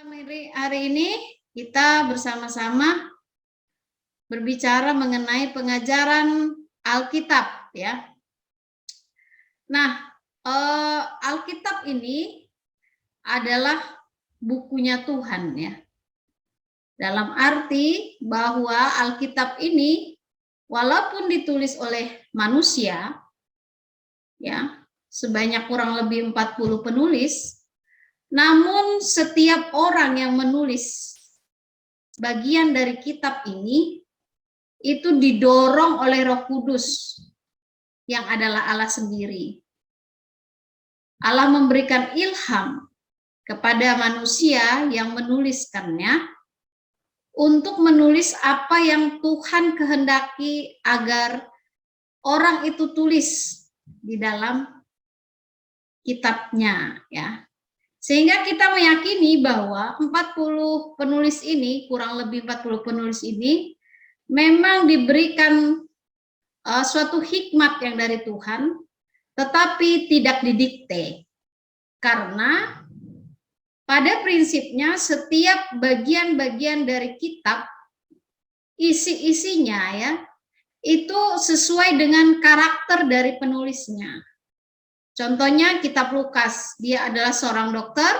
Hari ini kita bersama-sama berbicara mengenai pengajaran Alkitab ya. Nah, Alkitab ini adalah bukunya Tuhan ya. Dalam arti bahwa Alkitab ini walaupun ditulis oleh manusia ya, sebanyak kurang lebih 40 penulis, namun setiap orang yang menulis bagian dari kitab ini itu didorong oleh Roh Kudus yang adalah Allah sendiri. Allah memberikan ilham kepada manusia yang menuliskannya untuk menulis apa yang Tuhan kehendaki agar orang itu tulis di dalam kitabnya ya. Sehingga kita meyakini bahwa 40 penulis ini, kurang lebih 40 penulis ini, memang diberikan suatu hikmat yang dari Tuhan, tetapi tidak didikte. Karena pada prinsipnya setiap bagian-bagian dari kitab, isi-isinya ya, itu sesuai dengan karakter dari penulisnya. Contohnya kitab Lukas, dia adalah seorang dokter,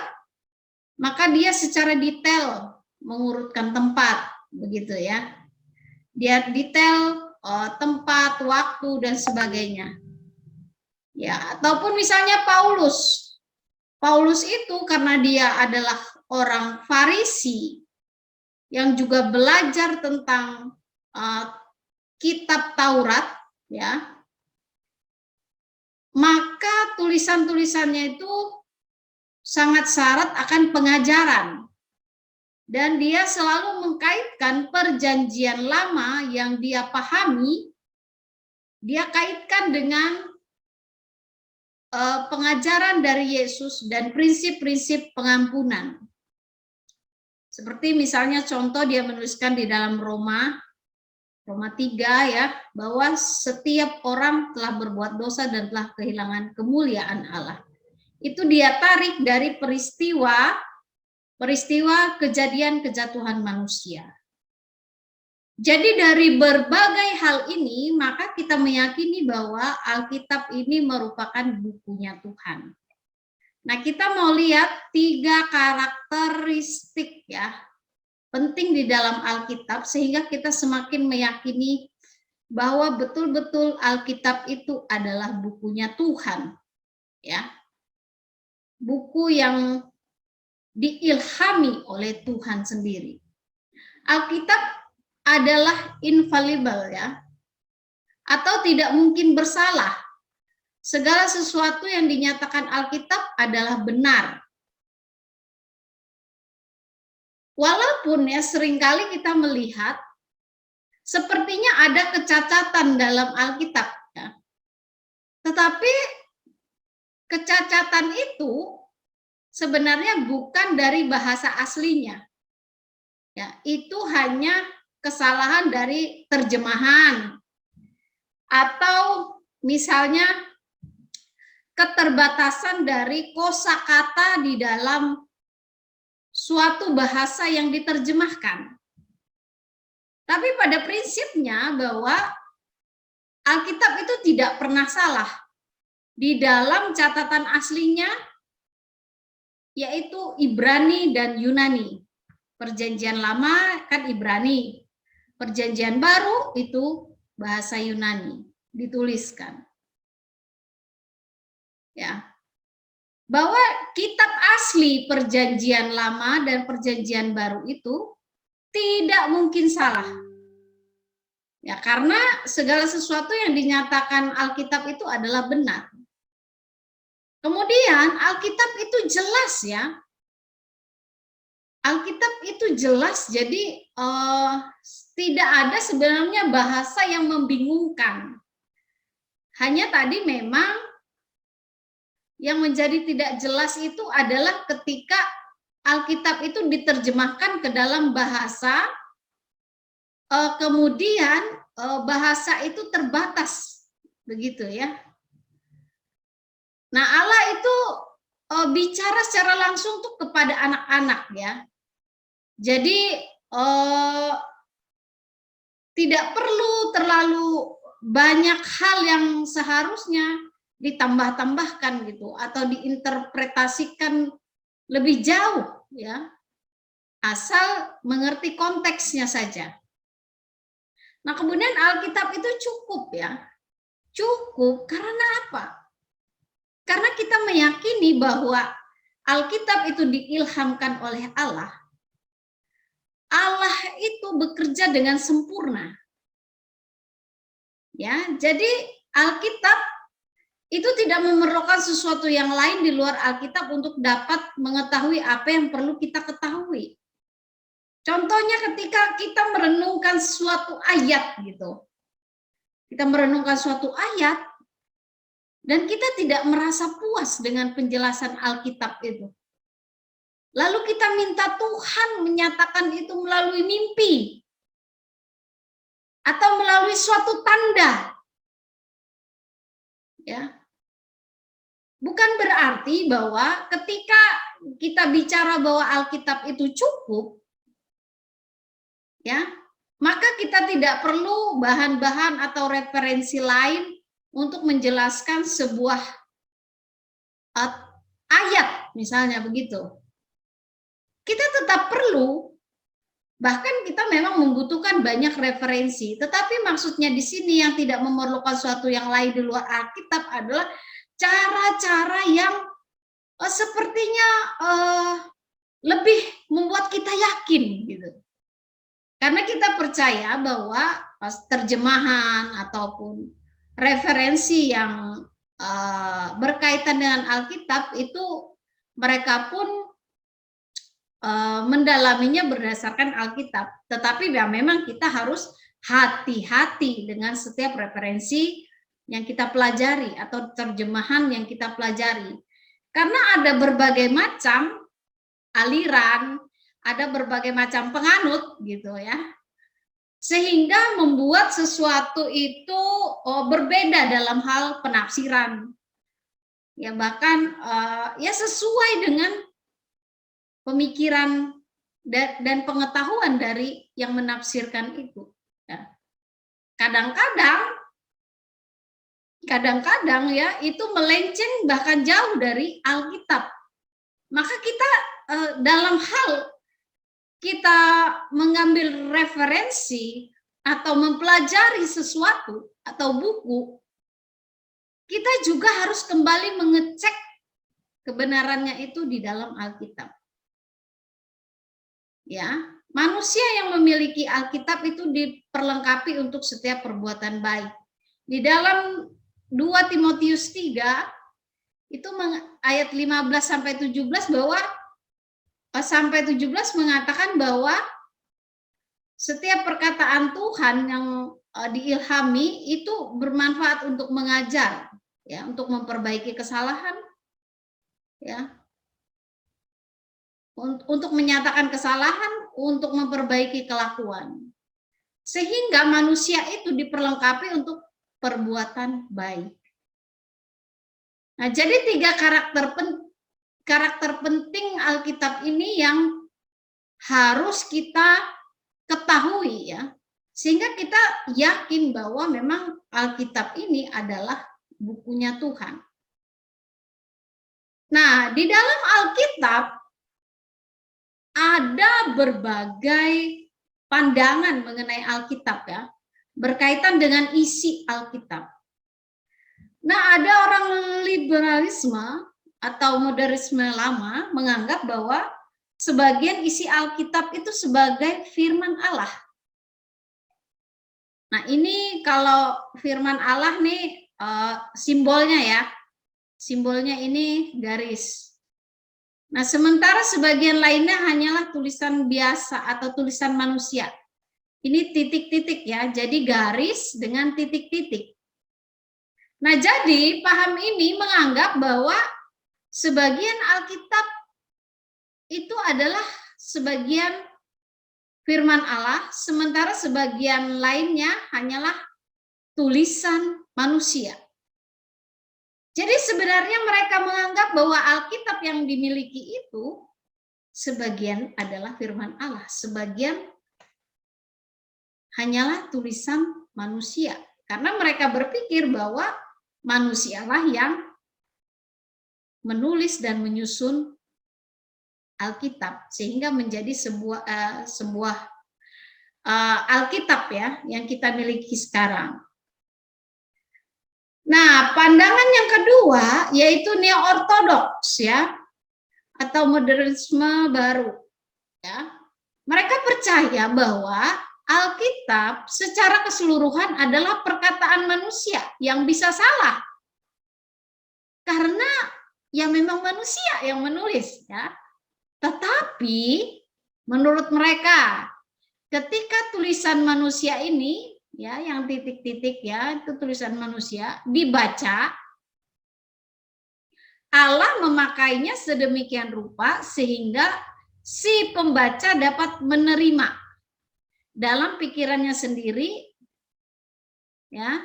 maka dia secara detail mengurutkan tempat, begitu ya. Dia detail tempat, waktu dan sebagainya. Ya, ataupun misalnya Paulus. Paulus itu karena dia adalah orang Farisi yang juga belajar tentang kitab Taurat, ya. Maka tulisan-tulisannya itu sangat syarat akan pengajaran. Dan dia selalu mengkaitkan perjanjian lama yang dia pahami, dia kaitkan dengan pengajaran dari Yesus dan prinsip-prinsip pengampunan. Seperti misalnya contoh dia menuliskan di dalam Roma 3 ya, bahwa setiap orang telah berbuat dosa dan telah kehilangan kemuliaan Allah. Itu dia tarik dari peristiwa kejadian kejatuhan manusia. Jadi dari berbagai hal ini, maka kita meyakini bahwa Alkitab ini merupakan bukunya Tuhan. Nah, kita mau lihat 3 karakteristik ya, penting di dalam Alkitab sehingga kita semakin meyakini bahwa betul-betul Alkitab itu adalah bukunya Tuhan. Ya. Buku yang diilhami oleh Tuhan sendiri. Alkitab adalah infallible ya. Atau tidak mungkin bersalah. Segala sesuatu yang dinyatakan Alkitab adalah benar. Walaupun ya seringkali kita melihat sepertinya ada kecacatan dalam Alkitab, ya. Tetapi kecacatan itu sebenarnya bukan dari bahasa aslinya. Ya, itu hanya kesalahan dari terjemahan atau misalnya keterbatasan dari kosakata di dalam suatu bahasa yang diterjemahkan. Tapi pada prinsipnya bahwa Alkitab itu tidak pernah salah. Di dalam catatan aslinya, yaitu Ibrani dan Yunani. Perjanjian lama kan Ibrani. Perjanjian baru itu bahasa Yunani. Dituliskan. Ya. Bahwa kitab asli perjanjian lama dan perjanjian baru itu tidak mungkin salah. Ya, karena segala sesuatu yang dinyatakan Alkitab itu adalah benar. Kemudian Alkitab itu jelas ya. Alkitab itu jelas, jadi tidak ada sebenarnya bahasa yang membingungkan. Hanya tadi memang yang menjadi tidak jelas itu adalah ketika Alkitab itu diterjemahkan ke dalam bahasa, kemudian bahasa itu terbatas, begitu ya. Nah, Allah itu bicara secara langsung tuh kepada anak-anak ya. Jadi tidak perlu terlalu banyak hal yang seharusnya ditambah-tambahkan gitu atau diinterpretasikan lebih jauh ya. Asal mengerti konteksnya saja. Nah, kemudian Alkitab itu cukup ya. Cukup karena apa? Karena kita meyakini bahwa Alkitab itu diilhamkan oleh Allah. Allah itu bekerja dengan sempurna. Ya, jadi Alkitab itu tidak memerlukan sesuatu yang lain di luar Alkitab untuk dapat mengetahui apa yang perlu kita ketahui. Contohnya ketika kita merenungkan suatu ayat gitu. Kita merenungkan suatu ayat dan kita tidak merasa puas dengan penjelasan Alkitab itu. Lalu kita minta Tuhan menyatakan itu melalui mimpi atau melalui suatu tanda. Ya. Bukan berarti bahwa ketika kita bicara bahwa Alkitab itu cukup, ya, maka kita tidak perlu bahan-bahan atau referensi lain untuk menjelaskan sebuah ayat, misalnya begitu. Kita tetap perlu, bahkan kita memang membutuhkan banyak referensi, tetapi maksudnya di sini yang tidak memerlukan sesuatu yang lain di luar Alkitab adalah cara-cara yang sepertinya lebih membuat kita yakin gitu. Karena kita percaya bahwa terjemahan ataupun referensi yang berkaitan dengan Alkitab itu mereka pun mendalaminya berdasarkan Alkitab. Tetapi ya memang kita harus hati-hati dengan setiap referensi yang kita pelajari atau terjemahan yang kita pelajari. Karena ada berbagai macam aliran, ada berbagai macam penganut gitu ya. Sehingga membuat sesuatu itu berbeda dalam hal penafsiran. Ya bahkan ya sesuai dengan pemikiran dan pengetahuan dari yang menafsirkan itu. Ya. Kadang-kadang ya itu melenceng bahkan jauh dari Alkitab. Maka kita dalam hal kita mengambil referensi atau mempelajari sesuatu atau buku, kita juga harus kembali mengecek kebenarannya itu di dalam Alkitab. Ya, manusia yang memiliki Alkitab itu diperlengkapi untuk setiap perbuatan baik. Di dalam 2 Timotius 3 itu ayat 15 sampai 17 bahwa sampai 17 mengatakan bahwa setiap perkataan Tuhan yang diilhami itu bermanfaat untuk mengajar, ya, untuk memperbaiki kesalahan, ya, untuk menyatakan kesalahan, untuk memperbaiki kelakuan, sehingga manusia itu diperlengkapi untuk perbuatan baik. Nah, jadi 3 karakter penting Alkitab ini yang harus kita ketahui ya, sehingga kita yakin bahwa memang Alkitab ini adalah bukunya Tuhan. Nah, di dalam Alkitab ada berbagai pandangan mengenai Alkitab ya, berkaitan dengan isi Alkitab. Nah, ada orang liberalisme atau modernisme lama menganggap bahwa sebagian isi Alkitab itu sebagai firman Allah. Nah, ini kalau firman Allah nih simbolnya ya. Simbolnya ini garis. Nah, sementara sebagian lainnya hanyalah tulisan biasa atau tulisan manusia. Ini titik-titik ya, jadi garis dengan titik-titik. Nah, jadi paham ini menganggap bahwa sebagian Alkitab itu adalah sebagian firman Allah, sementara sebagian lainnya hanyalah tulisan manusia. Jadi sebenarnya mereka menganggap bahwa Alkitab yang dimiliki itu sebagian adalah firman Allah, sebagian hanyalah tulisan manusia. Karena mereka berpikir bahwa manusialah yang menulis dan menyusun Alkitab, sehingga menjadi sebuah Alkitab ya yang kita miliki sekarang. Nah, pandangan yang kedua yaitu neo-ortodoks ya, atau modernisme baru ya. Mereka percaya bahwa Alkitab secara keseluruhan adalah perkataan manusia yang bisa salah. Karena ya memang manusia yang menulis ya. Tetapi menurut mereka ketika tulisan manusia ini ya, yang titik-titik ya, itu tulisan manusia dibaca, Allah memakainya sedemikian rupa sehingga si pembaca dapat menerima dalam pikirannya sendiri ya.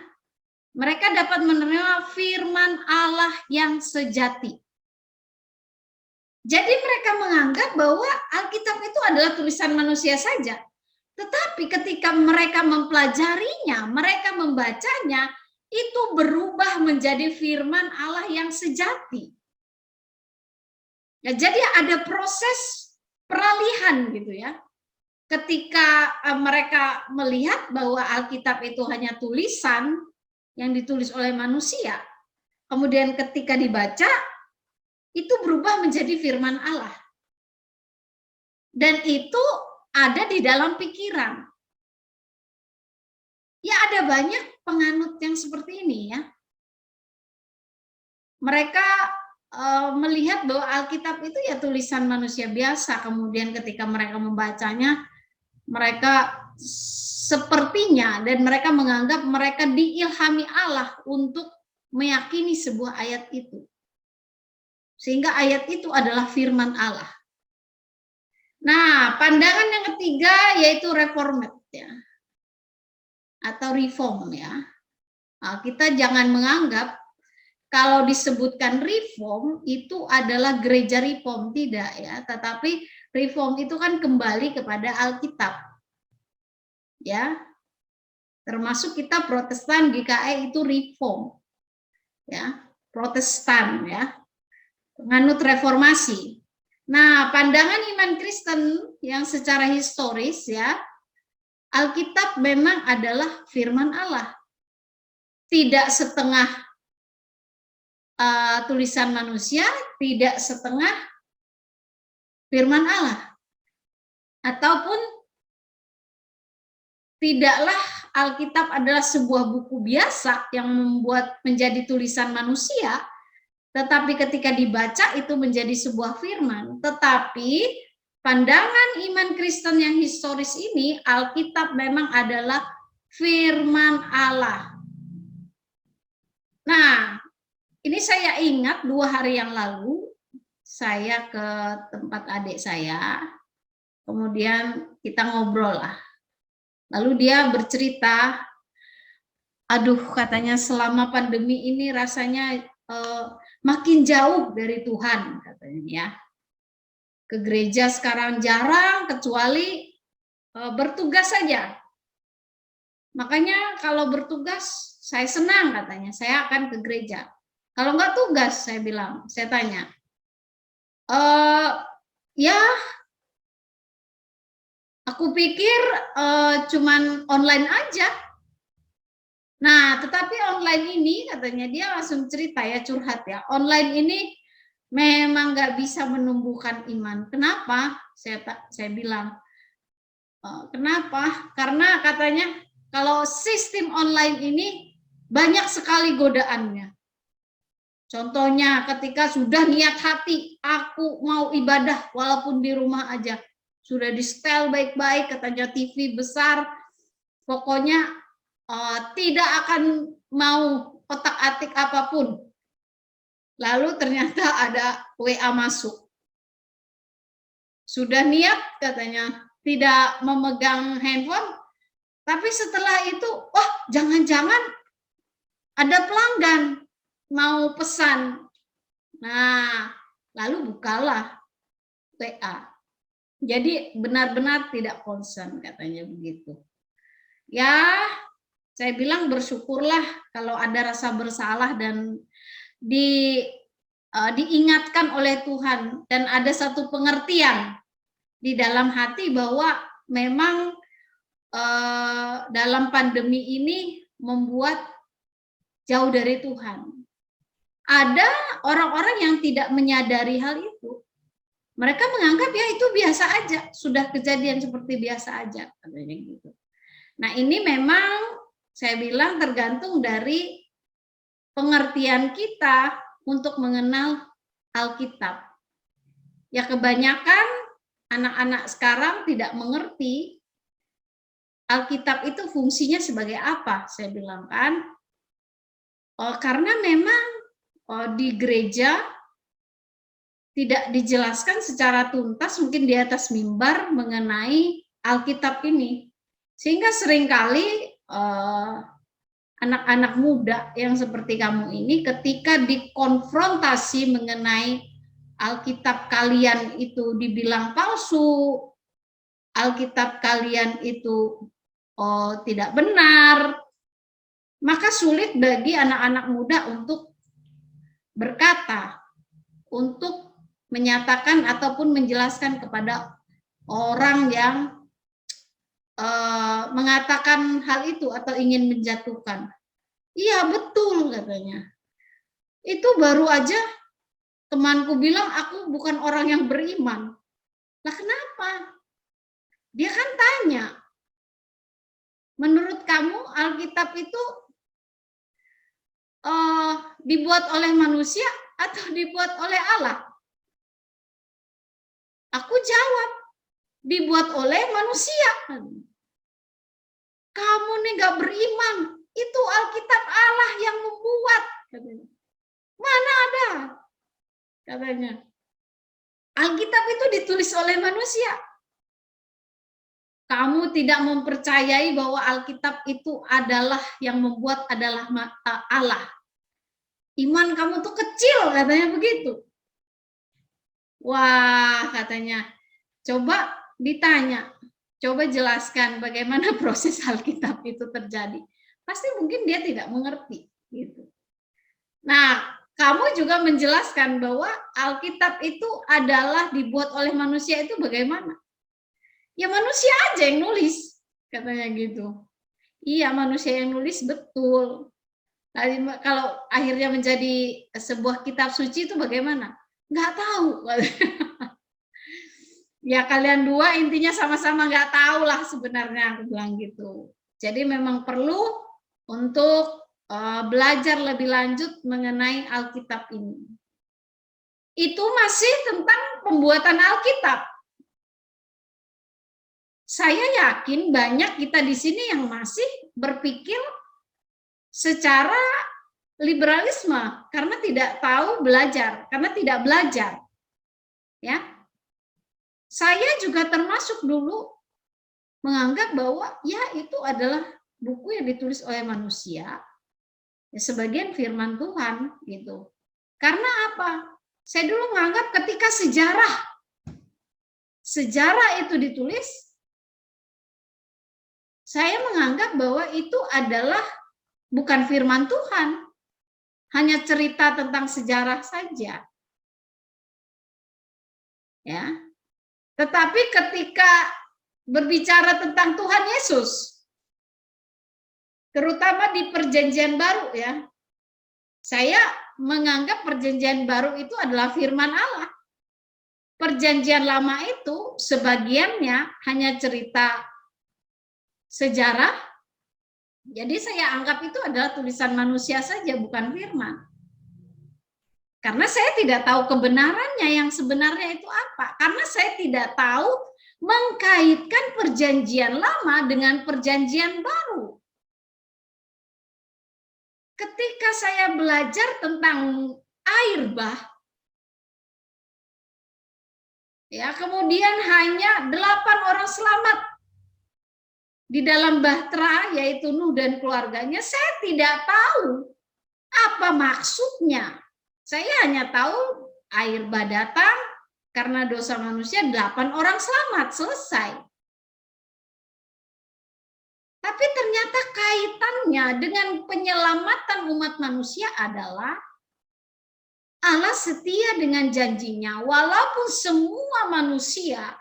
Mereka dapat menerima firman Allah yang sejati. Jadi mereka menganggap bahwa Alkitab itu adalah tulisan manusia saja. Tetapi ketika mereka mempelajarinya, mereka membacanya, itu berubah menjadi firman Allah yang sejati. Ya, jadi ada proses peralihan gitu ya. Ketika mereka melihat bahwa Alkitab itu hanya tulisan yang ditulis oleh manusia, kemudian ketika dibaca, itu berubah menjadi firman Allah. Dan itu ada di dalam pikiran. Ya ada banyak penganut yang seperti ini ya. Mereka melihat bahwa Alkitab itu ya tulisan manusia biasa, kemudian ketika mereka membacanya, mereka sepertinya dan mereka menganggap mereka diilhami Allah untuk meyakini sebuah ayat itu. Sehingga ayat itu adalah firman Allah. Nah, pandangan yang ketiga yaitu reformat ya. Atau reform ya. Nah, kita jangan menganggap kalau disebutkan reform itu adalah gereja reform, tidak ya, tetapi reform itu kan kembali kepada Alkitab. Ya. Termasuk kita Protestan GKI itu reform. Ya, Protestan ya. Penganut reformasi. Nah, pandangan iman Kristen yang secara historis ya, Alkitab memang adalah firman Allah. Tidak setengah tulisan manusia, tidak setengah firman Allah. Ataupun tidaklah Alkitab adalah sebuah buku biasa yang membuat menjadi tulisan manusia, tetapi ketika dibaca itu menjadi sebuah firman. Tetapi pandangan iman Kristen yang historis ini, Alkitab memang adalah firman Allah. Nah, ini saya ingat 2 hari yang lalu, saya ke tempat adik saya, kemudian kita ngobrol lah. Lalu dia bercerita, aduh katanya selama pandemi ini rasanya makin jauh dari Tuhan katanya ya. Ke gereja sekarang jarang kecuali bertugas saja. Makanya kalau bertugas saya senang katanya, saya akan ke gereja. Kalau enggak tugas saya bilang, saya tanya. Ya aku pikir cuman online aja. Nah, tetapi online ini katanya dia langsung cerita ya, curhat ya. Online ini memang nggak bisa menumbuhkan iman. Kenapa? Saya bilang, kenapa? Karena katanya kalau sistem online ini banyak sekali godaannya. Contohnya ketika sudah niat hati, aku mau ibadah walaupun di rumah aja. Sudah di setel baik-baik, katanya TV besar, pokoknya tidak akan mau otak-atik apapun. Lalu ternyata ada WA masuk. Sudah niat katanya tidak memegang handphone, tapi setelah itu, wah jangan-jangan ada pelanggan. mau pesan. Nah, lalu bukalah WA. Jadi benar-benar tidak concern, katanya begitu. Ya, saya bilang bersyukurlah kalau ada rasa bersalah dan diingatkan oleh Tuhan, dan ada satu pengertian di dalam hati bahwa memang dalam pandemi ini membuat jauh dari Tuhan. Ada orang-orang yang tidak menyadari hal itu. Mereka menganggap ya itu biasa aja, sudah kejadian seperti biasa aja, katanya gitu. Nah, ini memang saya bilang tergantung dari pengertian kita untuk mengenal Alkitab. Ya, kebanyakan anak-anak sekarang tidak mengerti Alkitab itu fungsinya sebagai apa, saya bilang kan. Karena memang di gereja tidak dijelaskan secara tuntas mungkin di atas mimbar mengenai Alkitab ini. Sehingga seringkali anak-anak muda yang seperti kamu ini ketika dikonfrontasi mengenai Alkitab kalian itu dibilang palsu, Alkitab kalian itu tidak benar, maka sulit bagi anak-anak muda untuk berkata, untuk menyatakan ataupun menjelaskan kepada orang yang mengatakan hal itu atau ingin menjatuhkan. Iya, betul, katanya. Itu baru aja temanku bilang aku bukan orang yang beriman. Lah kenapa? Dia kan tanya, menurut kamu Alkitab itu dibuat oleh manusia atau dibuat oleh Allah? Aku jawab, dibuat oleh manusia. Kamu nih gak beriman, itu Alkitab Allah yang membuat, katanya. Mana ada, katanya. Alkitab itu ditulis oleh manusia. Kamu tidak mempercayai bahwa Alkitab itu adalah yang membuat adalah Allah. Iman kamu tuh kecil, katanya begitu. Wah, katanya, coba ditanya, coba jelaskan bagaimana proses Alkitab itu terjadi. Pasti mungkin dia tidak mengerti, gitu. Nah, kamu juga menjelaskan bahwa Alkitab itu adalah dibuat oleh manusia itu bagaimana? Ya manusia aja yang nulis, katanya gitu. Iya, manusia yang nulis, betul. Kalau akhirnya menjadi sebuah kitab suci itu bagaimana? Nggak tahu. Ya kalian dua intinya sama-sama nggak tahu lah sebenarnya, aku bilang gitu. Jadi memang perlu untuk belajar lebih lanjut mengenai Alkitab ini. Itu masih tentang pembuatan Alkitab. Saya yakin banyak kita di sini yang masih berpikir secara liberalisme karena tidak tahu belajar, karena tidak belajar. Ya. Saya juga termasuk dulu menganggap bahwa ya itu adalah buku yang ditulis oleh manusia, ya, sebagian firman Tuhan gitu. Karena apa? Saya dulu menganggap ketika sejarah itu ditulis, saya menganggap bahwa itu adalah bukan firman Tuhan, hanya cerita tentang sejarah saja. Ya. Tetapi ketika berbicara tentang Tuhan Yesus, terutama di Perjanjian Baru, ya, saya menganggap Perjanjian Baru itu adalah firman Allah. Perjanjian Lama itu sebagiannya hanya cerita sejarah, jadi saya anggap itu adalah tulisan manusia saja, bukan firman. Karena saya tidak tahu kebenarannya yang sebenarnya itu apa. Karena saya tidak tahu mengkaitkan Perjanjian Lama dengan Perjanjian Baru. Ketika saya belajar tentang air bah, ya kemudian hanya 8 orang selamat di dalam bahtera, yaitu Nuh dan keluarganya, saya tidak tahu Apa maksudnya? Saya hanya tahu air bah datang karena dosa manusia 8 orang selamat, selesai. Tapi ternyata kaitannya dengan penyelamatan umat manusia adalah Allah setia dengan janjinya, walaupun semua manusia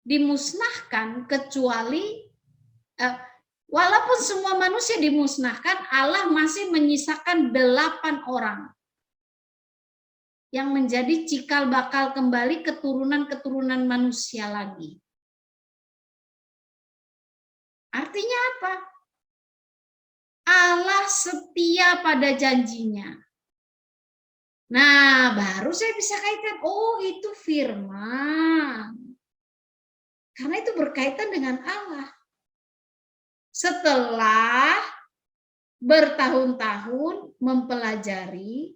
dimusnahkan kecuali walaupun semua manusia dimusnahkan, Allah masih menyisakan 8 orang yang menjadi cikal bakal kembali keturunan-keturunan manusia lagi. Artinya apa? Allah setia pada janjinya. Nah, baru saya bisa kaitkan, oh itu firman. Karena itu berkaitan dengan Allah. Setelah bertahun-tahun mempelajari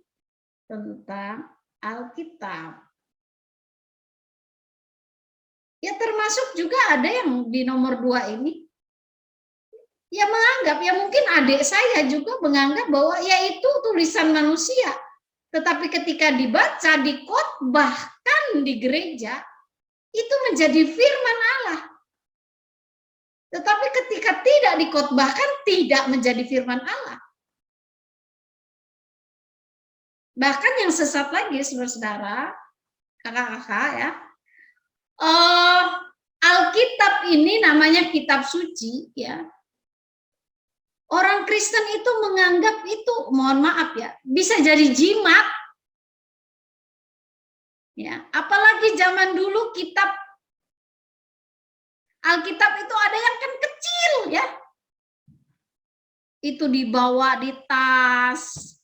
tentang Alkitab. Ya termasuk juga ada yang di nomor 2 ini. Ya menganggap, ya mungkin adik saya juga menganggap bahwa ya itu tulisan manusia. Tetapi ketika dibaca, dikhotbahkan di gereja, itu menjadi firman Allah. Tetapi ketika tidak dikhotbahkan, tidak menjadi firman Allah. Bahkan yang sesat lagi, saudara-saudara, kakak-kakak ya, Alkitab ini namanya kitab suci ya. Orang Kristen itu menganggap itu, mohon maaf ya, bisa jadi jimat. Ya, apalagi zaman dulu kitab Alkitab itu ada yang kan kecil ya. Itu dibawa di tas.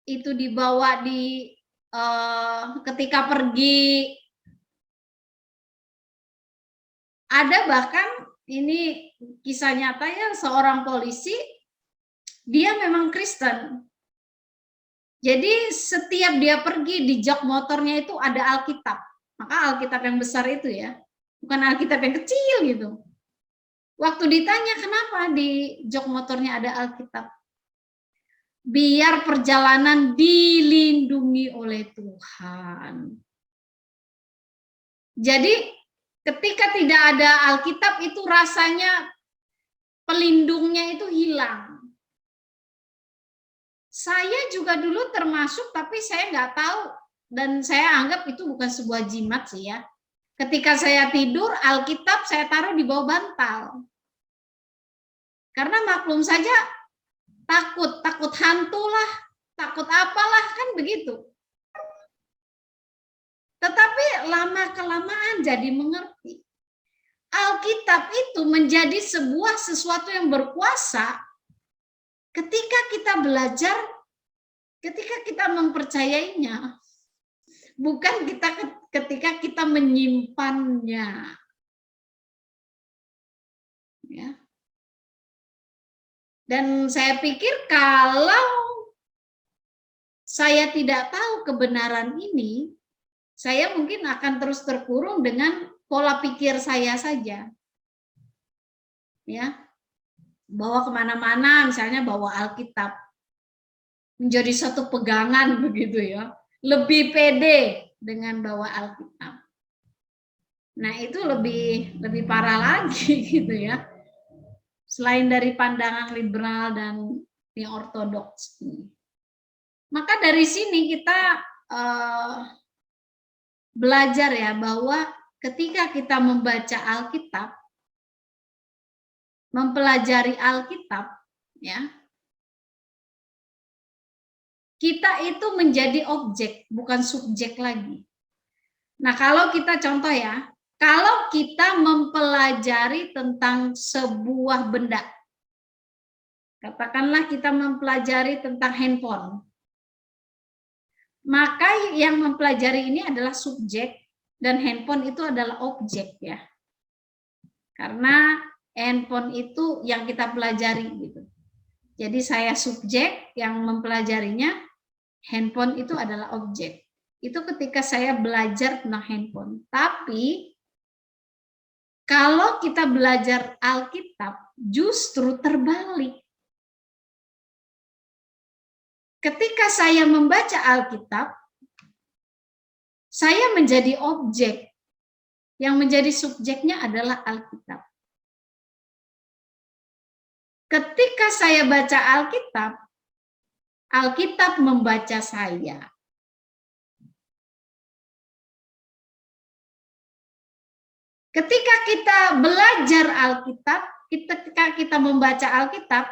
Itu dibawa di ketika pergi. Ada bahkan ini kisah nyata ya, seorang polisi, dia memang Kristen. Jadi setiap dia pergi di jok motornya itu ada Alkitab. Maka Alkitab yang besar itu ya, bukan Alkitab yang kecil gitu. Waktu ditanya kenapa di jok motornya ada Alkitab, biar perjalanan dilindungi oleh Tuhan. Jadi ketika tidak ada Alkitab itu rasanya pelindungnya itu hilang. Saya juga dulu termasuk, tapi saya nggak tahu dan saya anggap itu bukan sebuah jimat sih ya. Ketika saya tidur, Alkitab saya taruh di bawah bantal. Karena maklum saja takut hantu lah, takut apalah kan begitu. Tetapi lama-kelamaan jadi mengerti. Alkitab itu menjadi sebuah sesuatu yang berkuasa ketika kita belajar, ketika kita mempercayainya, bukan ketika kita menyimpannya. Ya. Dan saya pikir kalau saya tidak tahu kebenaran ini, saya mungkin akan terus terkurung dengan pola pikir saya saja. Ya. Bawa kemana-mana, misalnya bawa Alkitab, menjadi satu pegangan begitu ya, lebih pede dengan bawa Alkitab. Nah itu lebih parah lagi gitu ya, selain dari pandangan liberal dan yang ortodoks ini. Maka dari sini kita belajar ya bahwa ketika kita membaca Alkitab, mempelajari Alkitab, ya, kita itu menjadi objek, bukan subjek lagi. Nah, kalau kita contoh ya, kalau kita mempelajari tentang sebuah benda, katakanlah kita mempelajari tentang handphone, maka yang mempelajari ini adalah subjek dan handphone itu adalah objek ya. Karena handphone itu yang kita pelajari gitu. Jadi saya subjek yang mempelajarinya, handphone itu adalah objek. Itu ketika saya belajar tentang handphone. Tapi kalau kita belajar Alkitab justru terbalik. ketika saya membaca Alkitab, saya menjadi objek. Yang menjadi subjeknya adalah Alkitab. Ketika saya baca Alkitab, Alkitab membaca saya. Ketika kita belajar Alkitab, ketika kita membaca Alkitab,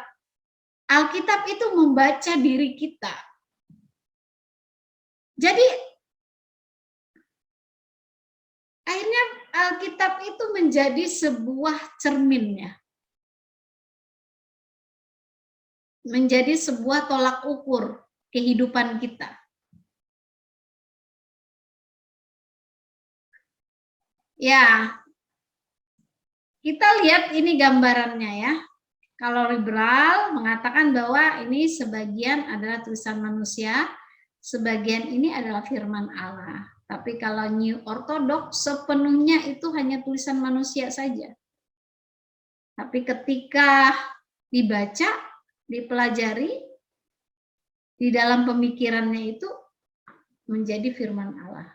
Alkitab itu membaca diri kita. Jadi, akhirnya Alkitab itu menjadi sebuah cerminnya. Menjadi sebuah tolak ukur kehidupan kita. Ya, kita lihat ini gambarannya ya. Kalau liberal mengatakan bahwa ini sebagian adalah tulisan manusia, sebagian ini adalah firman Allah. Tapi kalau New Orthodox sepenuhnya itu hanya tulisan manusia saja. Tapi ketika dibaca, dipelajari, di dalam pemikirannya itu menjadi firman Allah.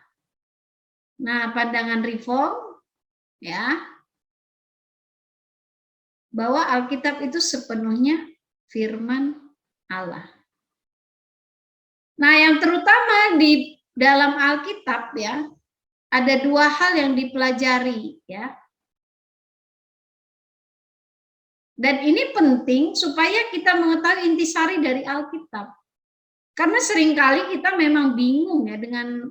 Nah, pandangan reform ya, bahwa Alkitab itu sepenuhnya firman Allah. Nah, yang terutama di dalam Alkitab ya, ada dua hal yang dipelajari ya. Dan ini penting supaya kita mengetahui intisari dari Alkitab. Karena seringkali kita memang bingung ya dengan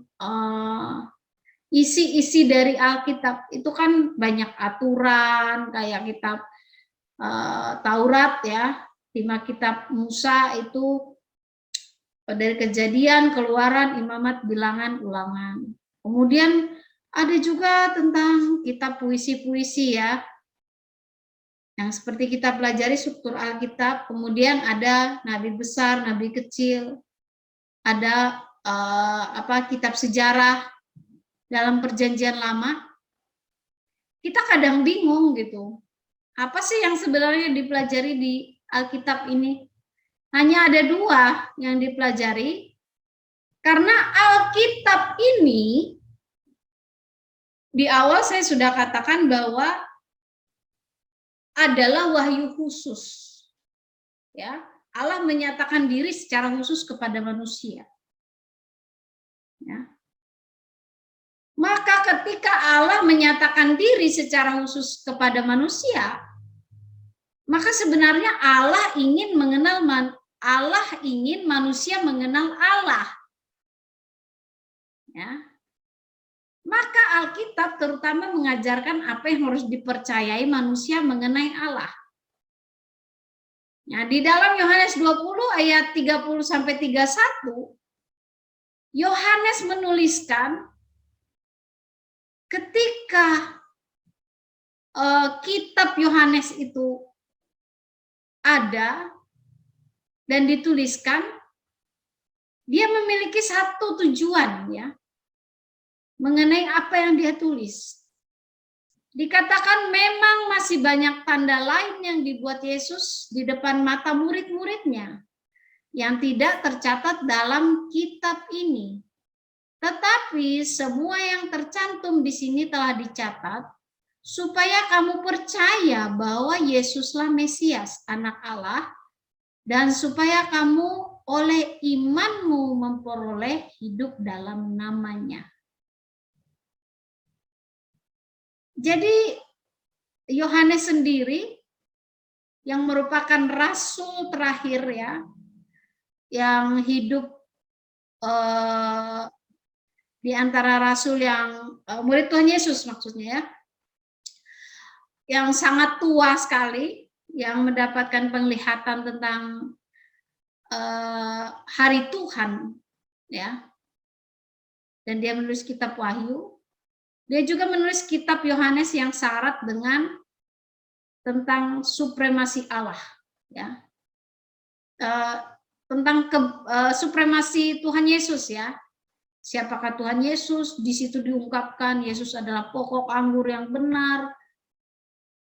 isi-isi dari Alkitab. Itu kan banyak aturan, kayak kitab Taurat ya, 5 kitab Musa itu dari Kejadian, Keluaran, Imamat, Bilangan, Ulangan. Kemudian ada juga tentang kitab puisi-puisi ya, yang seperti kita pelajari struktur Alkitab. Kemudian ada nabi besar, nabi kecil, ada kitab sejarah dalam Perjanjian Lama. Kita kadang bingung gitu. Apa sih yang sebenarnya dipelajari di Alkitab ini? Hanya ada dua yang dipelajari, karena Alkitab ini di awal saya sudah katakan bahwa adalah wahyu khusus. Ya, Allah menyatakan diri secara khusus kepada manusia. Ya. Maka ketika Allah menyatakan diri secara khusus kepada manusia, maka sebenarnya Allah ingin manusia mengenal Allah. Ya. Maka Alkitab terutama mengajarkan apa yang harus dipercayai manusia mengenai Allah. Nah, di dalam Yohanes 20 ayat 30 sampai 31, Yohanes menuliskan ketika kitab Yohanes itu ada dan dituliskan, dia memiliki satu tujuan ya, mengenai apa yang dia tulis. Dikatakan memang masih banyak tanda lain yang dibuat Yesus di depan mata murid-muridnya yang tidak tercatat dalam kitab ini. Tetapi semua yang tercantum di sini telah dicatat supaya kamu percaya bahwa Yesuslah Mesias, Anak Allah, dan supaya kamu oleh imanmu memperoleh hidup dalam namanya. Jadi Yohanes sendiri yang merupakan rasul terakhir ya, yang hidup di antara rasul yang murid Tuhan Yesus maksudnya ya, yang sangat tua sekali, yang mendapatkan penglihatan tentang hari Tuhan ya, dan dia menulis kitab Wahyu. Dia juga menulis kitab Yohanes yang syarat dengan tentang supremasi Allah, ya, tentang supremasi Tuhan Yesus ya. Siapakah Tuhan Yesus? Di situ diungkapkan Yesus adalah pokok anggur yang benar,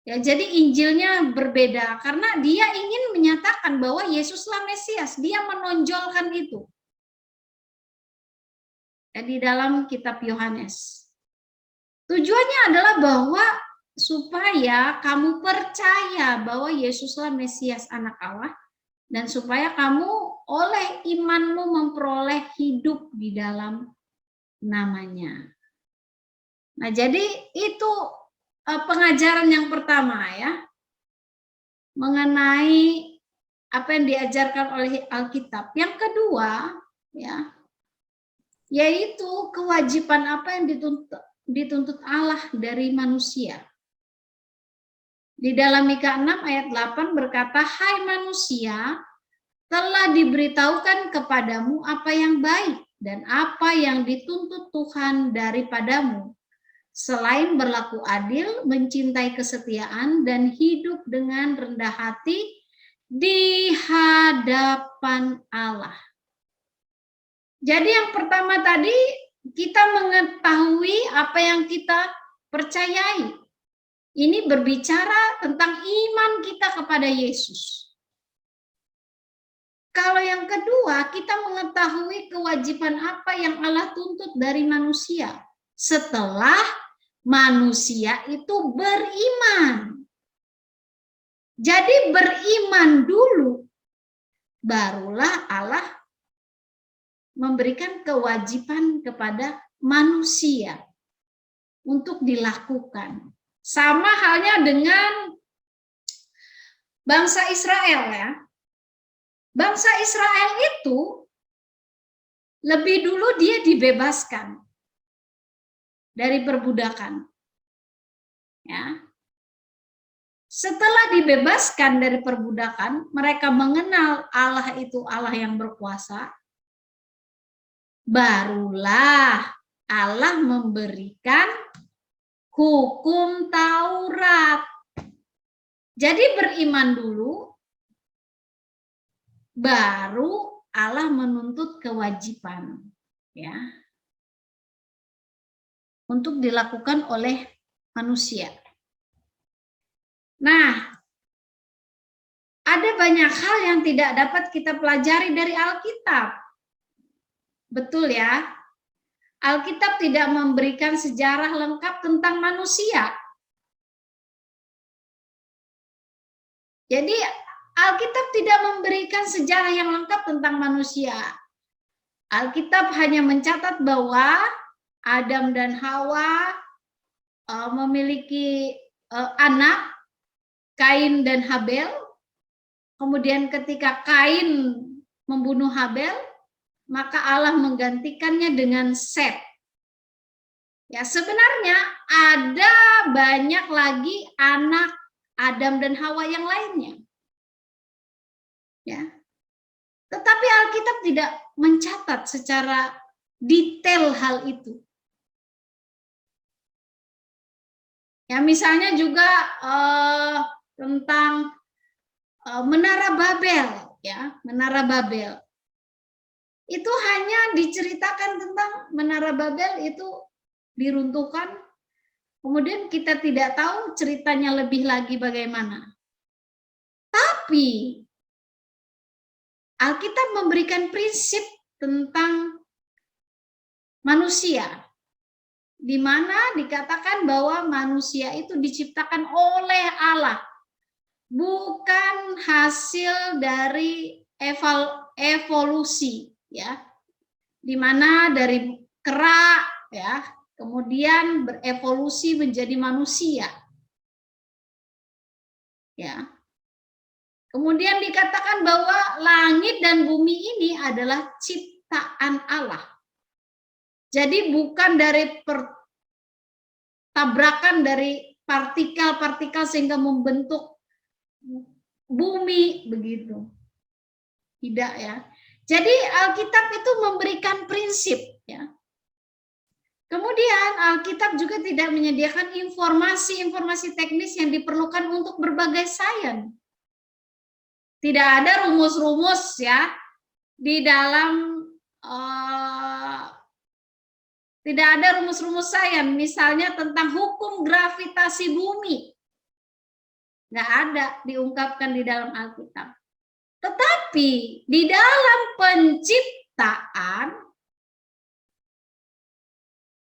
Ya, jadi Injilnya berbeda karena dia ingin menyatakan bahwa Yesuslah Mesias. Dia menonjolkan itu. Ya, di dalam kitab Yohanes. Tujuannya adalah bahwa supaya kamu percaya bahwa Yesuslah Mesias Anak Allah dan supaya kamu oleh imanmu memperoleh hidup di dalam namanya. Nah, jadi itu pengajaran yang pertama ya, mengenai apa yang diajarkan oleh Alkitab. Yang kedua, ya, yaitu kewajiban apa yang dituntut Allah dari manusia. Di dalam Mika 6 ayat 8 berkata, "Hai manusia, telah diberitahukan kepadamu apa yang baik dan apa yang dituntut Tuhan daripadamu, selain berlaku adil, mencintai kesetiaan, dan hidup dengan rendah hati di hadapan Allah." Jadi yang pertama tadi, kita mengetahui apa yang kita percayai. Ini berbicara tentang iman kita kepada Yesus. Kalau yang kedua, kita mengetahui kewajiban apa yang Allah tuntut dari manusia setelah manusia itu beriman. Jadi beriman dulu, barulah Allah memberikan kewajiban kepada manusia untuk dilakukan. Sama halnya dengan bangsa Israel ya. Bangsa Israel itu lebih dulu dia dibebaskan dari perbudakan. Ya. Setelah dibebaskan dari perbudakan, mereka mengenal Allah itu Allah yang berkuasa. Barulah Allah memberikan hukum Taurat. Jadi beriman dulu, baru Allah menuntut kewajiban, ya, untuk dilakukan oleh manusia. Nah, ada banyak hal yang tidak dapat kita pelajari dari Alkitab. Betul ya? Alkitab tidak memberikan sejarah lengkap tentang manusia. Jadi Alkitab tidak memberikan sejarah yang lengkap tentang manusia. Alkitab hanya mencatat bahwa Adam dan Hawa memiliki anak, Kain dan Habel. Kemudian ketika Kain membunuh Habel, maka Allah menggantikannya dengan Set. Ya, sebenarnya ada banyak lagi anak Adam dan Hawa yang lainnya. Ya. Tetapi Alkitab tidak mencatat secara detail hal itu. Ya, misalnya juga tentang Menara Babel, ya, Menara Babel. Itu hanya diceritakan tentang Menara Babel itu diruntuhkan, kemudian kita tidak tahu ceritanya lebih lagi bagaimana. Tapi Alkitab memberikan prinsip tentang manusia, di mana dikatakan bahwa manusia itu diciptakan oleh Allah, bukan hasil dari evolusi, ya, di mana dari kera, ya, kemudian berevolusi menjadi manusia, ya. Kemudian dikatakan bahwa langit dan bumi ini adalah ciptaan Allah. Jadi bukan dari tabrakan dari partikel-partikel sehingga membentuk bumi begitu. Tidak ya. Jadi Alkitab itu memberikan prinsip ya. Kemudian Alkitab juga tidak menyediakan informasi-informasi teknis yang diperlukan untuk berbagai sains. Tidak ada rumus-rumus ya di dalam tidak ada rumus-rumus sains, misalnya tentang hukum gravitasi bumi. nggak ada diungkapkan di dalam Alkitab. Tetapi di dalam penciptaan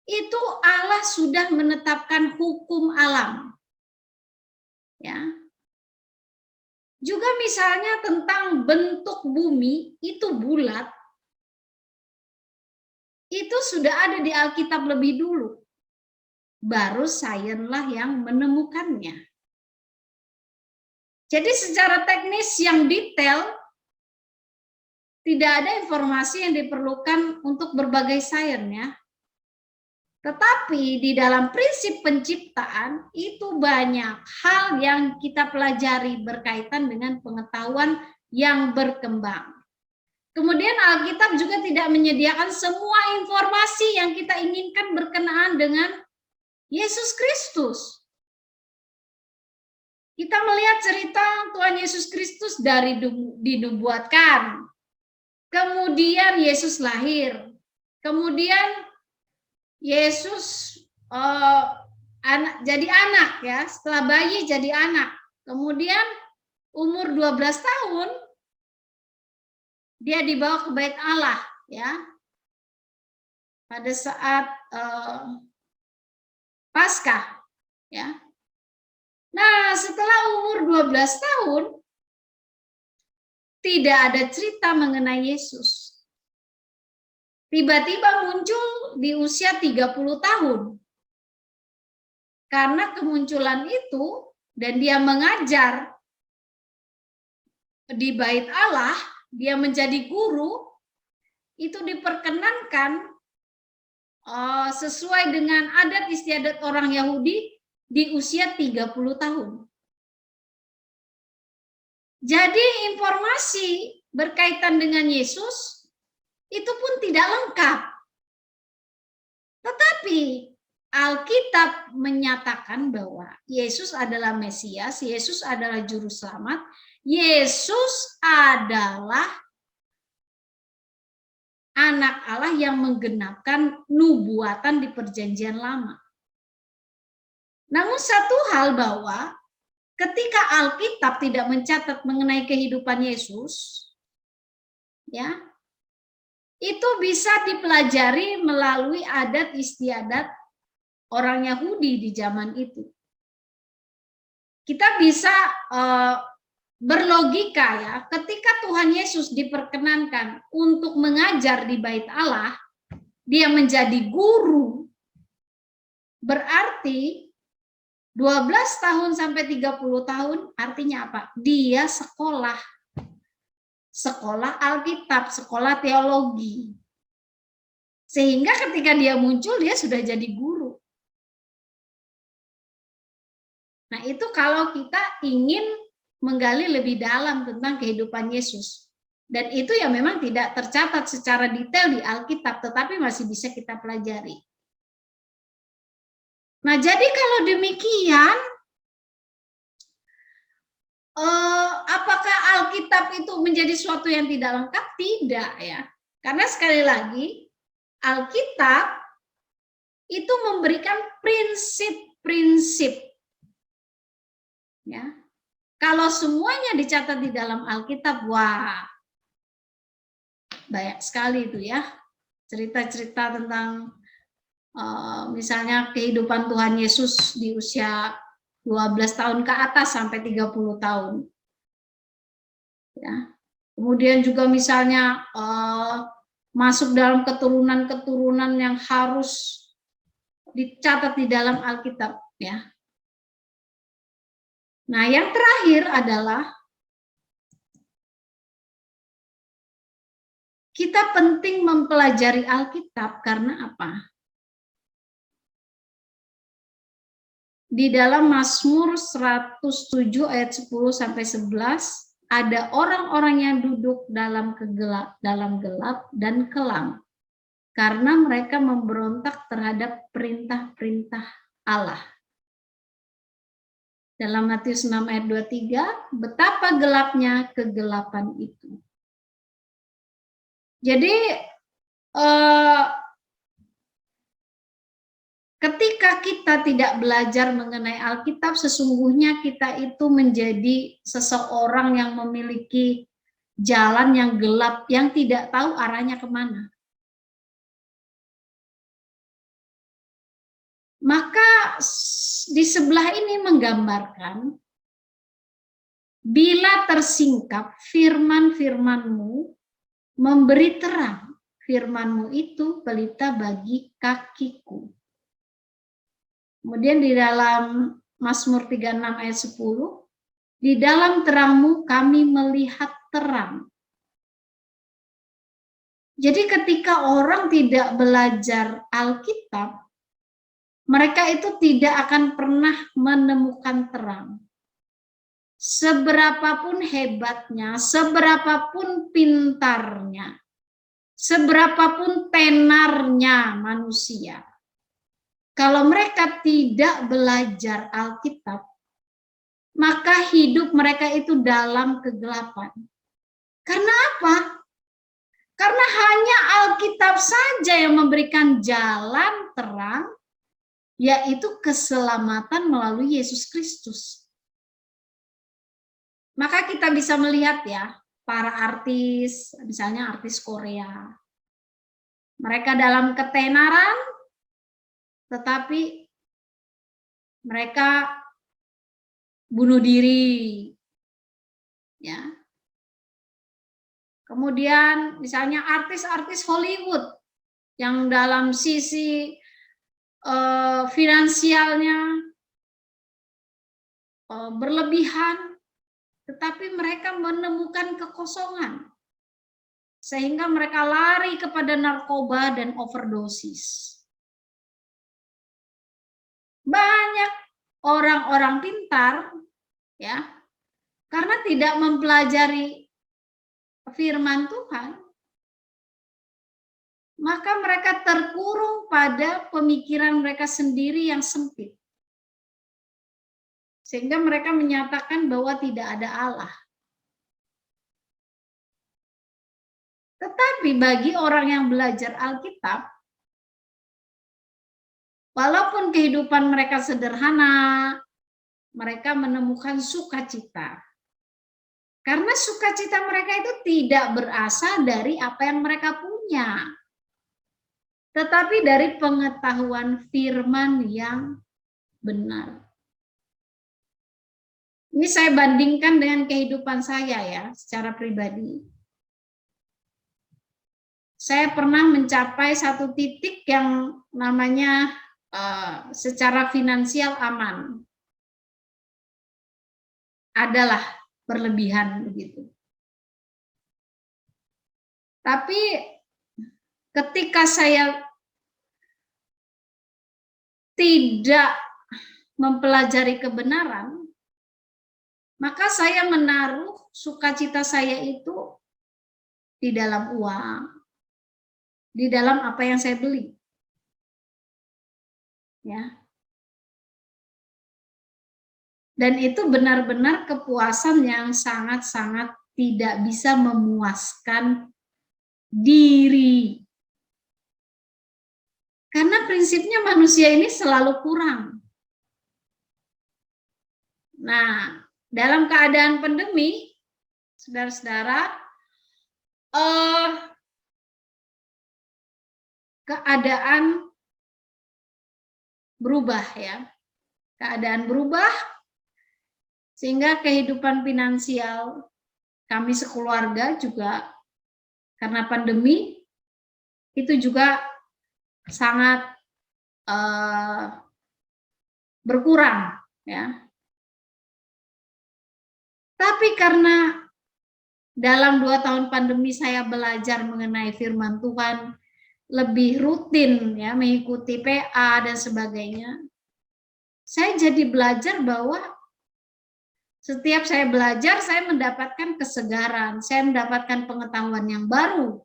itu Allah sudah menetapkan hukum alam. Ya. Juga misalnya tentang bentuk bumi itu bulat, itu sudah ada di Alkitab lebih dulu. Baru sains-lah yang menemukannya. Jadi secara teknis yang detail, tidak ada informasi yang diperlukan untuk berbagai sains ya. Tetapi di dalam prinsip penciptaan itu banyak hal yang kita pelajari berkaitan dengan pengetahuan yang berkembang. Kemudian Alkitab juga tidak menyediakan semua informasi yang kita inginkan berkenaan dengan Yesus Kristus. Kita melihat cerita Tuhan Yesus Kristus dari dinubuatkan. Kemudian Yesus lahir. Kemudian Yesus jadi anak ya, setelah bayi jadi anak. Kemudian umur 12 tahun dia dibawa ke bait Allah ya. Pada saat Paskah ya. Nah, setelah umur 12 tahun tidak ada cerita mengenai Yesus. Tiba-tiba muncul di usia 30 tahun. Karena kemunculan itu dan dia mengajar di bait Allah, dia menjadi guru, itu diperkenankan sesuai dengan adat istiadat orang Yahudi di usia 30 tahun. Jadi informasi berkaitan dengan Yesus itu pun tidak lengkap. Tetapi Alkitab menyatakan bahwa Yesus adalah Mesias, Yesus adalah Juru Selamat, Yesus adalah Anak Allah yang menggenapkan nubuatan di Perjanjian Lama. Namun satu hal bahwa ketika Alkitab tidak mencatat mengenai kehidupan Yesus, ya, itu bisa dipelajari melalui adat istiadat orang Yahudi di zaman itu. Kita bisa berlogika ya, ketika Tuhan Yesus diperkenankan untuk mengajar di bait Allah, dia menjadi guru, berarti 12 tahun sampai 30 tahun artinya apa? Dia sekolah Alkitab, sekolah teologi. Sehingga ketika dia muncul, dia sudah jadi guru. Nah, itu kalau kita ingin menggali lebih dalam tentang kehidupan Yesus. Dan itu ya memang tidak tercatat secara detail di Alkitab, tetapi masih bisa kita pelajari. Nah, jadi kalau demikian, apakah Alkitab itu menjadi sesuatu yang tidak lengkap? Tidak ya. Karena sekali lagi, Alkitab itu memberikan prinsip-prinsip. Ya. Kalau semuanya dicatat di dalam Alkitab, wah, banyak sekali itu ya. Cerita-cerita tentang misalnya kehidupan Tuhan Yesus di usia 12 tahun ke atas sampai 30 tahun. Ya. Kemudian juga misalnya masuk dalam keturunan-keturunan yang harus dicatat di dalam Alkitab ya. Nah, yang terakhir adalah kita penting mempelajari Alkitab karena apa? Di dalam Mazmur 107 ayat 10 sampai 11 ada orang-orang yang duduk dalam gelap dan kelam karena mereka memberontak terhadap perintah-perintah Allah. Dalam Matius 6 ayat 23, betapa gelapnya kegelapan itu. Jadi Ketika kita tidak belajar mengenai Alkitab, sesungguhnya kita itu menjadi seseorang yang memiliki jalan yang gelap, yang tidak tahu arahnya kemana. Maka di sebelah ini menggambarkan, bila tersingkap firman-firman-Mu memberi terang, firman-Mu itu pelita bagi kakiku. Kemudian di dalam Mazmur 36 ayat 10, di dalam terang-Mu kami melihat terang. Jadi ketika orang tidak belajar Alkitab, mereka itu tidak akan pernah menemukan terang. Seberapapun hebatnya, seberapapun pintarnya, seberapapun tenarnya manusia, kalau mereka tidak belajar Alkitab, maka hidup mereka itu dalam kegelapan. Karena apa? Karena hanya Alkitab saja yang memberikan jalan terang, yaitu keselamatan melalui Yesus Kristus. Maka kita bisa melihat ya, para artis, misalnya artis Korea, mereka dalam ketenaran, tetapi mereka bunuh diri, ya. Kemudian misalnya artis-artis Hollywood yang dalam sisi finansialnya berlebihan, tetapi mereka menemukan kekosongan sehingga mereka lari kepada narkoba dan overdosis. Banyak orang-orang pintar ya, karena tidak mempelajari firman Tuhan, maka mereka terkurung pada pemikiran mereka sendiri yang sempit. Sehingga mereka menyatakan bahwa tidak ada Allah. Tetapi bagi orang yang belajar Alkitab, walaupun kehidupan mereka sederhana, mereka menemukan sukacita. Karena sukacita mereka itu tidak berasal dari apa yang mereka punya, tetapi dari pengetahuan firman yang benar. Ini saya bandingkan dengan kehidupan saya ya, secara pribadi. Saya pernah mencapai satu titik yang namanya secara finansial aman. Adalah berlebihan begitu. Tapi ketika saya tidak mempelajari kebenaran, maka saya menaruh sukacita saya itu di dalam uang, di dalam apa yang saya beli. Ya. Dan itu benar-benar kepuasan yang sangat-sangat tidak bisa memuaskan diri. Karena prinsipnya manusia ini selalu kurang. Nah, dalam keadaan pandemi, saudara-saudara, keadaan berubah ya. Keadaan berubah sehingga kehidupan finansial kami sekeluarga juga karena pandemi itu juga sangat berkurang ya. Tapi karena dalam 2 tahun pandemi saya belajar mengenai firman Tuhan, lebih rutin ya, mengikuti PA dan sebagainya. Saya jadi belajar bahwa setiap saya belajar, saya mendapatkan kesegaran, saya mendapatkan pengetahuan yang baru.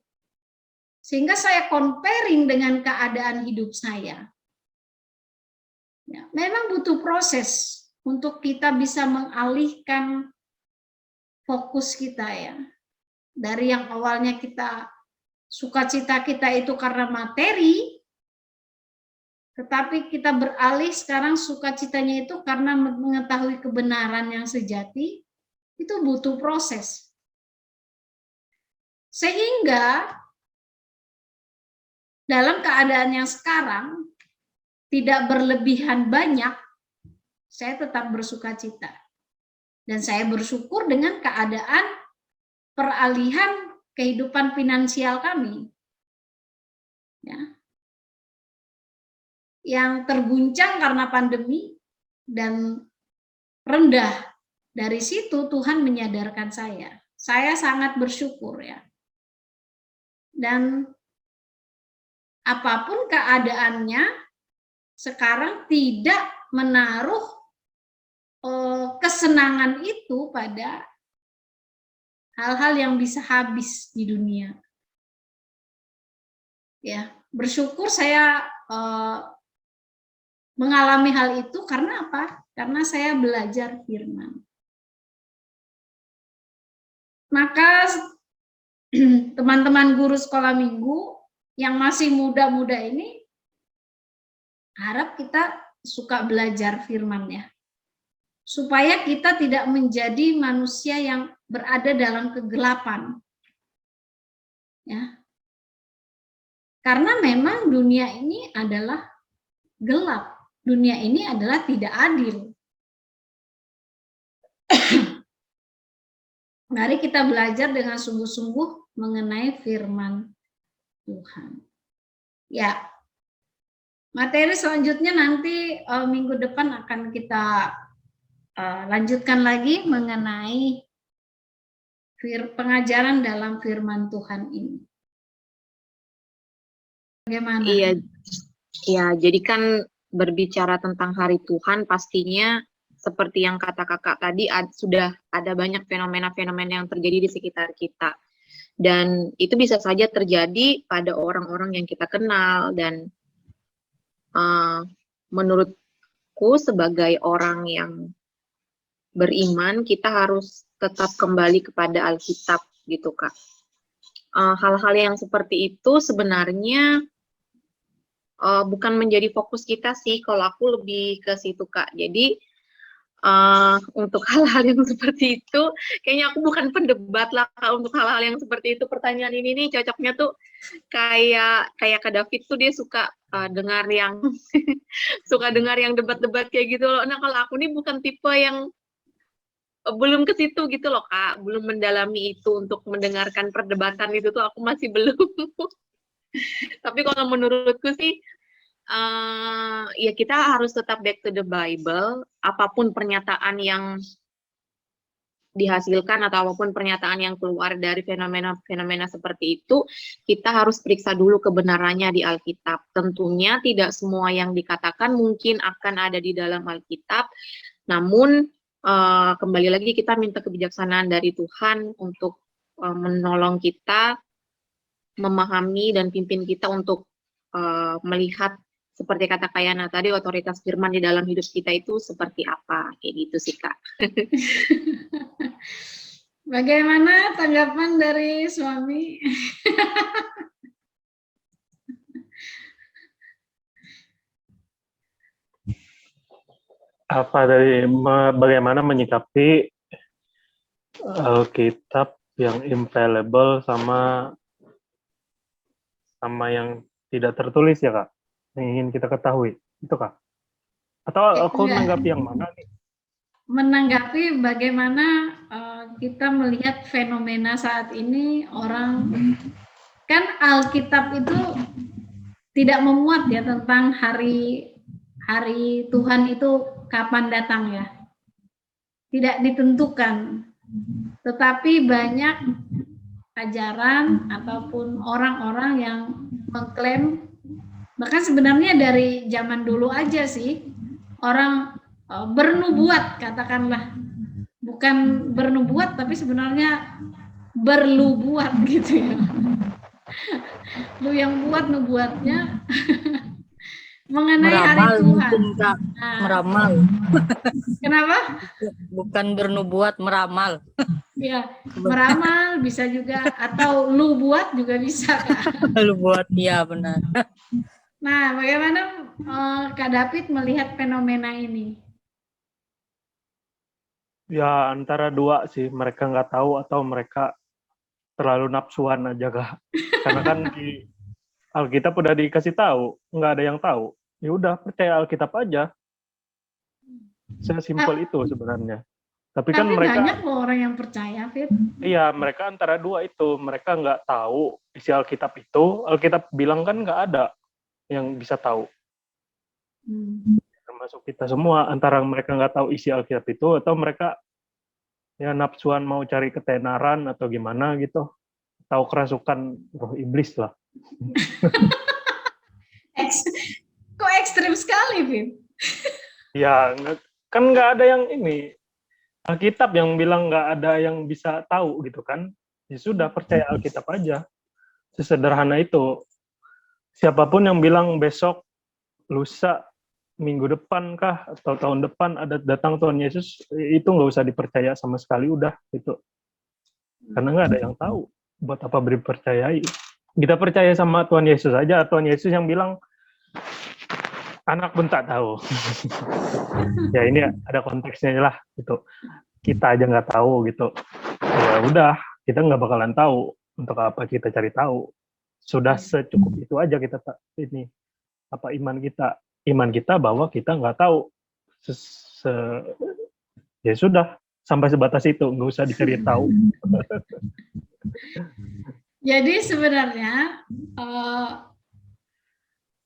Sehingga saya comparing dengan keadaan hidup saya. Ya, memang butuh proses untuk kita bisa mengalihkan fokus kita ya. Dari yang awalnya kita sukacita kita itu karena materi, Tetapi kita beralih sekarang sukacitanya itu karena mengetahui kebenaran yang sejati, itu butuh proses. Sehingga dalam keadaan yang sekarang, tidak berlebihan banyak, saya tetap bersukacita. Dan saya bersyukur dengan keadaan peralihan kehidupan finansial kami. Ya. Yang terguncang karena pandemi dan rendah. Dari situ Tuhan menyadarkan saya. Saya sangat bersyukur ya. Dan apapun keadaannya, sekarang tidak menaruh kesenangan itu pada hal-hal yang bisa habis di dunia. Ya, bersyukur saya mengalami hal itu karena apa? Karena saya belajar firman. Maka teman-teman guru sekolah minggu yang masih muda-muda ini, harap kita suka belajar firman ya. Supaya kita tidak menjadi manusia yang berada dalam kegelapan. Ya. Karena memang dunia ini adalah gelap. Dunia ini adalah tidak adil. Mari kita belajar dengan sungguh-sungguh mengenai firman Tuhan. Ya, materi selanjutnya nanti minggu depan akan kita lanjutkan lagi mengenai pengajaran dalam firman Tuhan ini. Bagaimana? Iya, jadi kan berbicara tentang hari Tuhan pastinya seperti yang kata kakak tadi sudah ada banyak fenomena-fenomena yang terjadi di sekitar kita. Dan itu bisa saja terjadi pada orang-orang yang kita kenal dan menurutku sebagai orang yang beriman kita harus tetap kembali kepada Alkitab gitu Kak. Hal-hal yang seperti itu sebenarnya bukan menjadi fokus kita sih, kalau aku lebih ke situ Kak. Jadi untuk hal-hal yang seperti itu, kayaknya aku bukan pendebat lah Kak untuk hal-hal yang seperti itu. Pertanyaan ini nih cocoknya tuh kayak Kak David tuh dia suka dengar yang suka dengar yang debat-debat kayak gitu loh. Nah kalau aku nih bukan tipe yang belum ke situ gitu loh Kak, belum mendalami itu untuk mendengarkan perdebatan itu tuh aku masih belum. Tapi kalau menurutku sih ya kita harus tetap back to the Bible, apapun pernyataan yang dihasilkan atau apapun pernyataan yang keluar dari fenomena-fenomena seperti itu, kita harus periksa dulu kebenarannya di Alkitab. Tentunya tidak semua yang dikatakan mungkin akan ada di dalam Alkitab, namun kembali lagi kita minta kebijaksanaan dari Tuhan untuk menolong kita, memahami dan pimpin kita untuk melihat seperti kata Kayana tadi, otoritas firman di dalam hidup kita itu seperti apa, kayak gitu sih Kak. Bagaimana tanggapan dari suami? Bagaimana menyikapi Alkitab yang infallible sama yang tidak tertulis ya Kak? Yang ingin kita ketahui, itu Kak? Atau aku menanggapi yang mana nih? Menanggapi bagaimana kita melihat fenomena saat ini, orang kan Alkitab itu tidak memuat ya tentang hari Tuhan itu kapan datang ya, tidak ditentukan, tetapi banyak ajaran ataupun orang-orang yang mengklaim, bahkan sebenarnya dari zaman dulu aja sih, orang bernubuat, katakanlah, bukan bernubuat tapi sebenarnya berlubuat gitu ya. Lu yang buat nubuatnya mengenai meramal, hari Tuhan. Nah, meramal. Kenapa? Bukan bernubuat, meramal. Ya, meramal bisa juga, atau lu buat juga bisa Kak. Lu buat, iya benar. Nah, bagaimana Kak David melihat fenomena ini? Ya antara dua sih, mereka nggak tahu atau mereka terlalu nafsuan aja Kak. Karena kan di Alkitab udah dikasih tahu, nggak ada yang tahu. Ya udah percaya Alkitab aja. Sesimpel itu sebenarnya. Tapi kan Tapi mereka, banyak loh orang yang percaya, Fit. iya mereka antara dua itu, mereka nggak tahu isi Alkitab itu. Alkitab bilang kan nggak ada yang bisa tahu. Termasuk kita semua, antara mereka nggak tahu isi Alkitab itu atau mereka ya nafsuan mau cari ketenaran atau gimana gitu, tahu kerasukan roh iblis lah. Kok ekstrim sekali, Fit? Ya kan nggak ada yang ini, Alkitab yang bilang nggak ada yang bisa tahu gitu kan, ya sudah percaya Alkitab aja, sesederhana itu. Siapapun yang bilang besok, lusa, minggu depan kah atau tahun depan ada datang Tuhan Yesus, itu nggak usah dipercaya sama sekali, udah itu, karena nggak ada yang tahu, buat apa dipercayai. Kita percaya sama Tuhan Yesus aja. Tuhan Yesus yang bilang anak pun tak tahu. Ya ini ada konteksnya lah gitu, kita aja nggak tahu gitu, ya udah kita nggak bakalan tahu, untuk apa kita cari tahu, sudah secukup itu aja kita ini apa iman kita bahwa kita nggak tahu. Ya sudah sampai sebatas itu, nggak usah dicari tahu. Jadi sebenarnya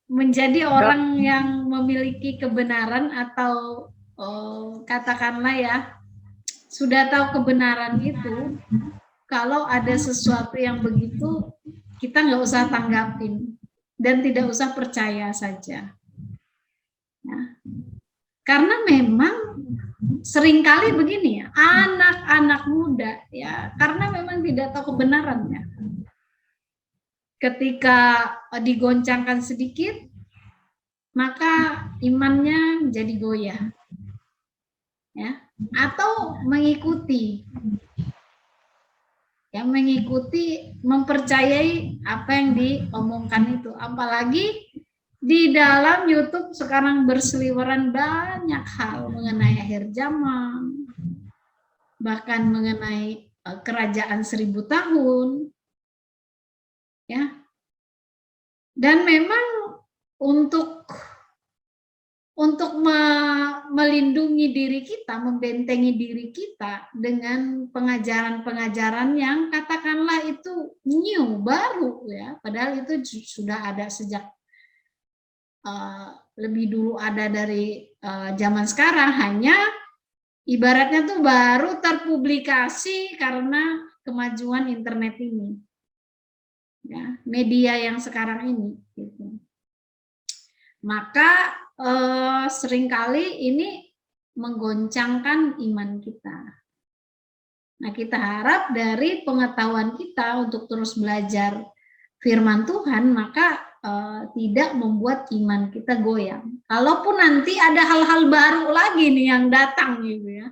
menjadi orang yang memiliki kebenaran atau katakanlah ya sudah tahu kebenaran itu, kalau ada sesuatu yang begitu kita nggak usah tanggapin dan tidak usah percaya saja. Nah, karena memang seringkali begini ya, anak-anak muda ya, karena memang tidak tahu kebenarannya. Ketika digoncangkan sedikit, maka imannya menjadi goyah. Ya, atau mengikuti. Yang mengikuti, mempercayai apa yang diomongkan itu. Apalagi di dalam YouTube sekarang berseliweran banyak hal mengenai akhir zaman, bahkan mengenai kerajaan 1000 tahun, ya. Dan memang untuk melindungi diri kita, membentengi diri kita dengan pengajaran-pengajaran yang katakanlah itu new, baru ya, padahal itu sudah ada sejak lebih dulu ada dari zaman sekarang, hanya ibaratnya tuh baru terpublikasi karena kemajuan internet ini, ya, media yang sekarang ini. Gitu. Maka seringkali ini menggoncangkan iman kita. Nah, kita harap dari pengetahuan kita untuk terus belajar firman Tuhan, maka tidak membuat iman kita goyang. Kalaupun nanti ada hal-hal baru lagi nih yang datang gitu ya.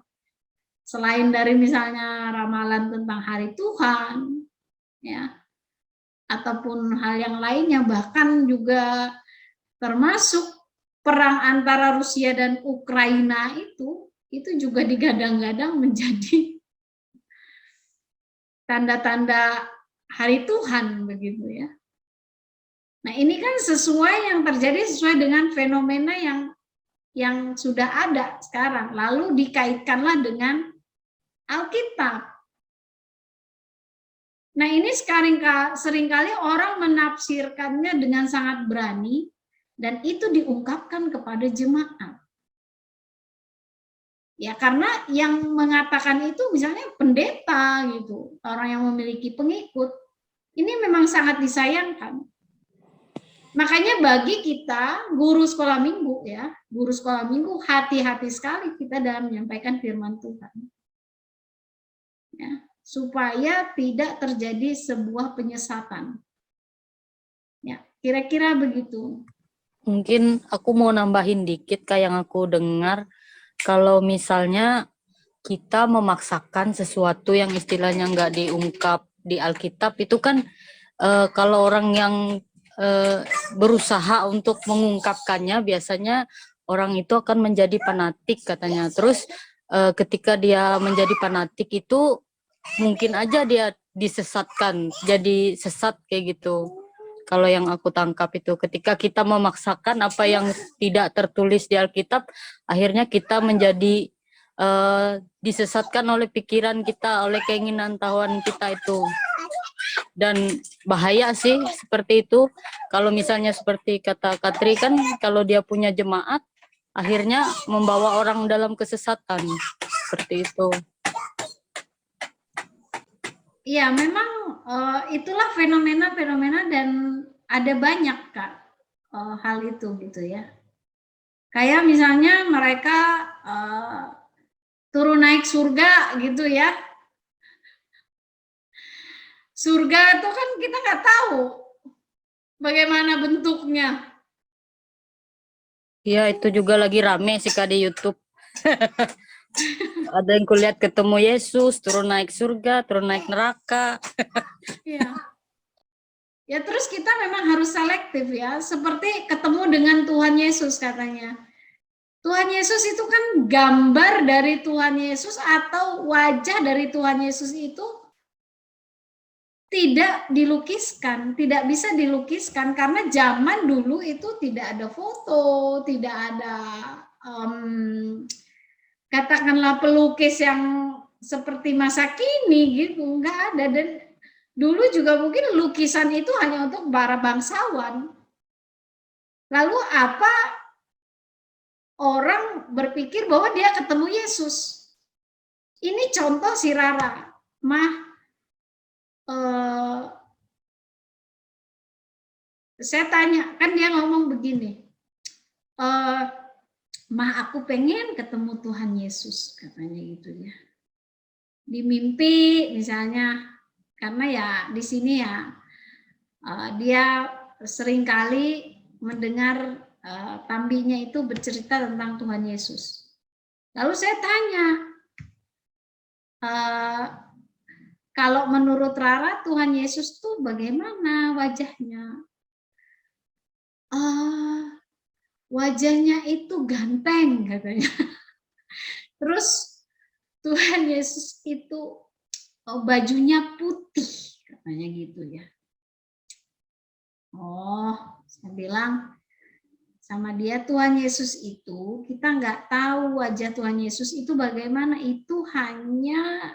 Selain dari misalnya ramalan tentang hari Tuhan, ya, ataupun hal yang lainnya, bahkan juga termasuk perang antara Rusia dan Ukraina itu juga digadang-gadang menjadi tanda-tanda hari Tuhan begitu ya. Nah, ini kan sesuai yang terjadi sesuai dengan fenomena yang sudah ada sekarang, lalu dikaitkanlah dengan Alkitab. Nah, ini seringkali orang menafsirkannya dengan sangat berani, dan itu diungkapkan kepada jemaat. Ya, karena yang mengatakan itu misalnya pendeta gitu, orang yang memiliki pengikut, ini memang sangat disayangkan. Makanya bagi kita guru sekolah minggu ya, guru sekolah minggu hati-hati sekali kita dalam menyampaikan firman Tuhan. Ya, supaya tidak terjadi sebuah penyesatan. Ya, kira-kira begitu. Mungkin aku mau nambahin dikit kayak yang aku dengar, kalau misalnya kita memaksakan sesuatu yang istilahnya nggak diungkap di Alkitab itu kan kalau orang yang berusaha untuk mengungkapkannya, biasanya orang itu akan menjadi fanatik katanya. Terus ketika dia menjadi fanatik itu mungkin aja dia disesatkan, jadi sesat kayak gitu. Kalau yang aku tangkap itu, ketika kita memaksakan apa yang tidak tertulis di Alkitab, akhirnya kita menjadi disesatkan oleh pikiran kita, oleh keinginan tahuan kita itu. Dan bahaya sih seperti itu. Kalau misalnya seperti kata Katri kan, kalau dia punya jemaat, akhirnya membawa orang dalam kesesatan. Seperti itu. Iya, memang itulah fenomena-fenomena dan ada banyak Kak hal itu gitu ya. Kayak misalnya mereka turun naik surga gitu ya. Surga itu kan kita nggak tahu bagaimana bentuknya. Iya, itu juga lagi rame sih Kak di YouTube. Ada yang kulihat ketemu Yesus, turun naik surga, turun naik neraka. Iya. Ya terus kita memang harus selektif ya, seperti ketemu dengan Tuhan Yesus katanya. Tuhan Yesus itu kan gambar dari Tuhan Yesus atau wajah dari Tuhan Yesus itu tidak dilukiskan, tidak bisa dilukiskan karena zaman dulu itu tidak ada foto, tidak ada katakanlah pelukis yang seperti masa kini gitu, nggak ada. Dan dulu juga mungkin lukisan itu hanya untuk para bangsawan. Lalu apa orang berpikir bahwa dia ketemu Yesus? Ini contoh si Rara, saya tanya, kan dia ngomong begini, Mah aku pengen ketemu Tuhan Yesus, katanya gitu ya. Di mimpi misalnya, karena ya di sini ya dia seringkali mendengar tambinya itu bercerita tentang Tuhan Yesus. Lalu saya tanya, kalau menurut Rara Tuhan Yesus tuh bagaimana wajahnya? Wajahnya itu ganteng katanya. Terus Tuhan Yesus itu bajunya putih katanya gitu ya. Oh, saya bilang sama dia, Tuhan Yesus itu kita nggak tahu wajah Tuhan Yesus itu bagaimana, itu hanya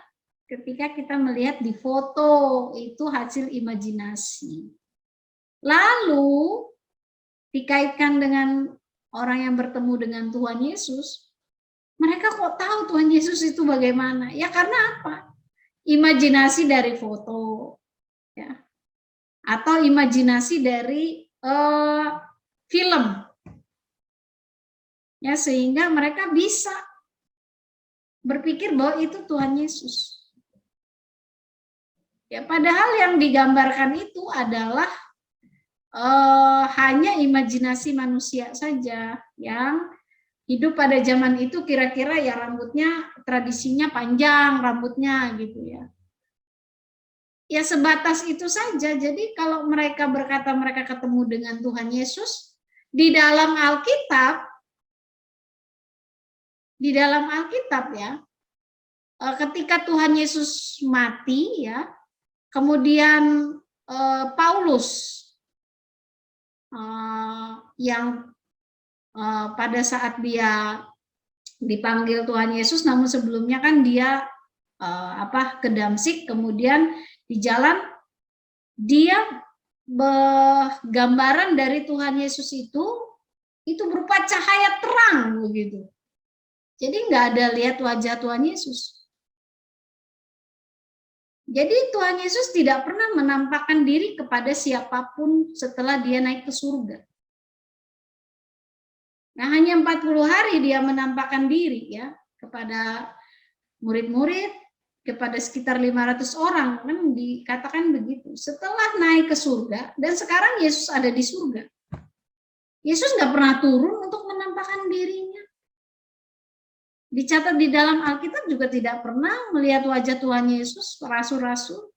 ketika kita melihat di foto, itu hasil imajinasi. Lalu dikaitkan dengan orang yang bertemu dengan Tuhan Yesus, mereka kok tahu Tuhan Yesus itu bagaimana? Ya karena apa? Imajinasi dari foto, ya, atau imajinasi dari film, ya, sehingga mereka bisa berpikir bahwa itu Tuhan Yesus. Ya, padahal yang digambarkan itu adalah hanya imajinasi manusia saja yang hidup pada zaman itu, kira-kira ya rambutnya tradisinya panjang rambutnya gitu ya. Ya sebatas itu saja. Jadi kalau mereka berkata mereka ketemu dengan Tuhan Yesus, di dalam Alkitab ya, ketika Tuhan Yesus mati ya, kemudian Paulus yang pada saat dia dipanggil Tuhan Yesus, namun sebelumnya kan dia ke Damsik, kemudian di jalan dia gambaran dari Tuhan Yesus itu berupa cahaya terang begitu. Jadi nggak ada lihat wajah Tuhan Yesus. Jadi Tuhan Yesus tidak pernah menampakkan diri kepada siapapun setelah dia naik ke surga. Nah, hanya 40 hari dia menampakkan diri ya kepada murid-murid, kepada sekitar 500 orang, kan dikatakan begitu. Setelah naik ke surga, dan sekarang Yesus ada di surga. Yesus nggak pernah turun untuk menampakkan dirinya. Dicatat di dalam Alkitab juga tidak pernah melihat wajah Tuhan Yesus, rasul-rasul.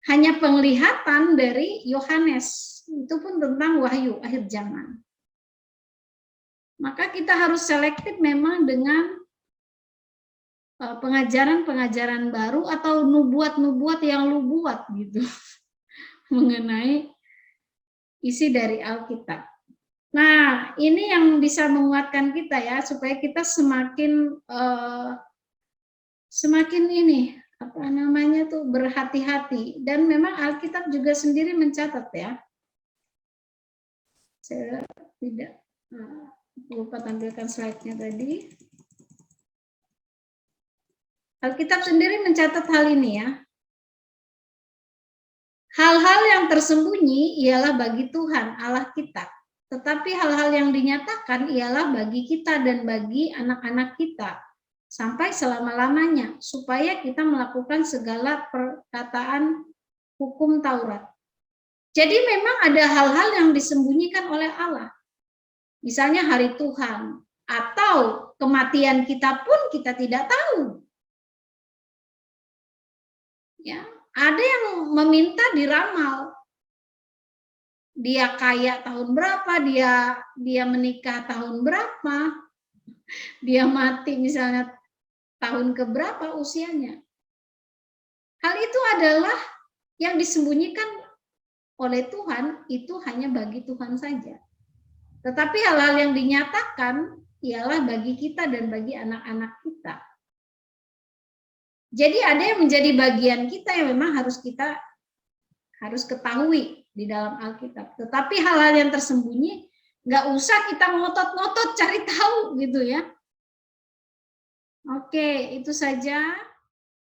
Hanya penglihatan dari Yohanes itu pun tentang wahyu akhir zaman. Maka kita harus selektif memang dengan pengajaran-pengajaran baru atau nubuat-nubuat yang lu buat gitu mengenai isi dari Alkitab. Nah, ini yang bisa menguatkan kita ya, supaya kita semakin ini apa namanya tuh berhati-hati. Dan memang Alkitab juga sendiri mencatat ya. Saya tidak lupa tampilkan slide-nya tadi. Alkitab sendiri mencatat hal ini ya. Hal-hal yang tersembunyi ialah bagi Tuhan Allah kita. Tetapi hal-hal yang dinyatakan ialah bagi kita dan bagi anak-anak kita. Sampai selama-lamanya. Supaya kita melakukan segala perkataan hukum Taurat. Jadi memang ada hal-hal yang disembunyikan oleh Allah. Misalnya hari Tuhan. Atau kematian kita pun kita tidak tahu. Ya, ada yang meminta diramal. Dia kaya tahun berapa, dia menikah tahun berapa, dia mati misalnya tahun keberapa usianya. Hal itu adalah yang disembunyikan oleh Tuhan, itu hanya bagi Tuhan saja. Tetapi hal-hal yang dinyatakan ialah bagi kita dan bagi anak-anak kita. Jadi ada yang menjadi bagian kita yang memang harus kita ketahui di dalam Alkitab. Tetapi hal-hal yang tersembunyi nggak usah kita ngotot-ngotot cari tahu gitu ya. Oke, itu saja.